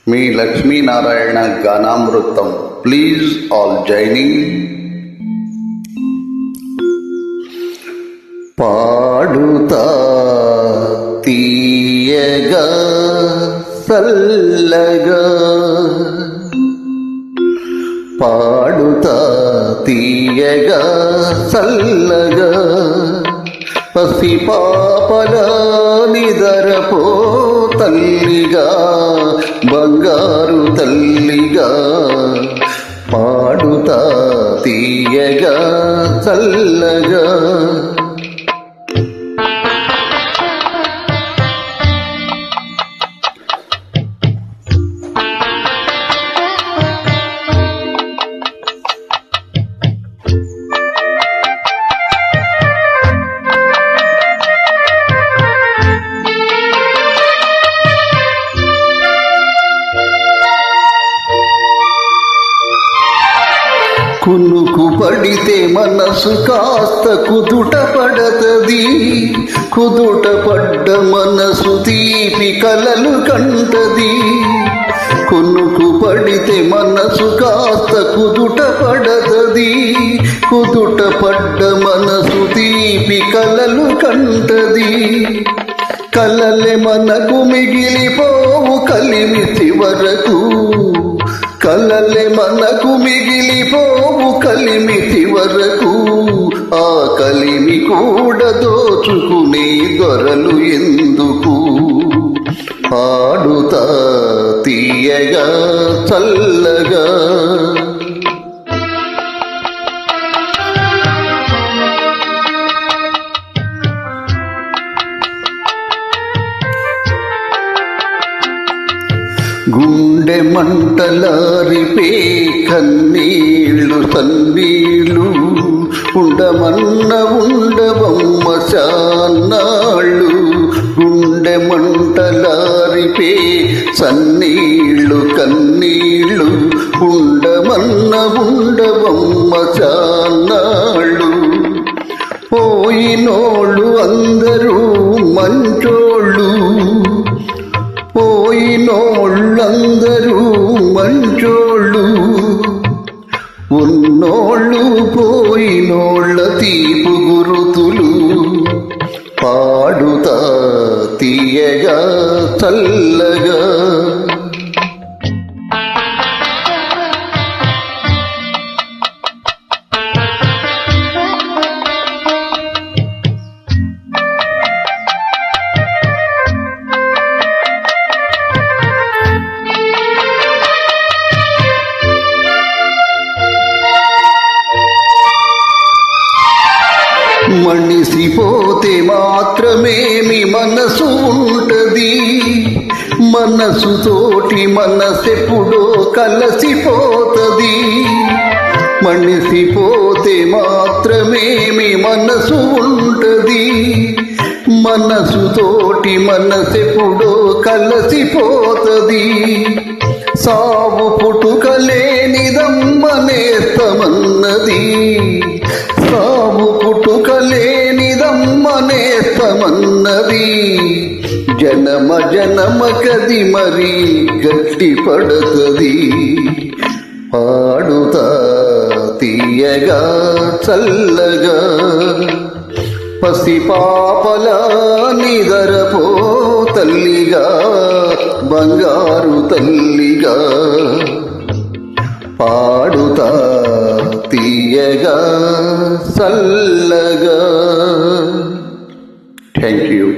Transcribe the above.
మీ లక్ష్మీనారాయణ గానామృతం. Please all joining. పాడుతా తీయగా సల్లగా, పాడుతా తీయగా సల్లగా, పసి పాపల నిదరపో తల్లిగా, బంగారు తల్లిగా, పాడుతా తీయగా చల్లగా. కునుకు పడితే మనసు కాస్త కుదుట పడతది, కుదుట పడ్డ మనసు తీపి కలలు కంటది. కునుకు పడితే మనసు కాస్త కుదుట పడతది, కుదుట పడ్డ మనసు తీపి కలలు కంటది. కలలే మనకు మిగిలిపోవు కలిమి చివరకు, కలలే మనకు మిగిలిపోవు కలిమితి వరకు. ఆ కలిమి కూడా దోచుకునే దొరలు ఎందుకు? పాడుతా తీయగా చల్లగా. గుండె మంటలారిపే కన్నీళ్ళు సన్నీళ్ళు, ఉండమన్న ఉండవమ్మ చాన్నాళ్ళు. గుండె మంటలారిపే సన్నీళ్ళు కన్నీళ్ళు, ఉండమన్న ఉండవమ్మ చాన్నాళ్ళు. పోయినోళ్ళు అందరూ మంచోళ్ళు, పోయినోళ్ళందరూ మంచోళ్ళు. ఉన్నోళ్ళు పోయినోళ్ళ తీపు గురుతులు. పాడుతా తీయగా చల్లగా. మనిసిపోతే మాత్రమేమి మనసు ఉంటది, మనసుతోటి మనసెప్పుడో కలసిపోతది. మనిసిపోతే మాత్రమేమి మనసు ఉంటది, మనసుతోటి మనసెప్పుడో కలసిపోతది. సావు పుట్టుకలేనిదమ్మ నేస్తమన్నది, సావు పుట్టుకలేనిదమ్మ నేస్తమన్నది. జనమ జనమ కది మరి గట్టి పడతది. పాడుతా తీయగా చల్లగా, పసి పాపల నిదరపో తల్లిగా, బంగారు తల్లిగా, పాడుతా తీయగా చల్లగా. Thank you.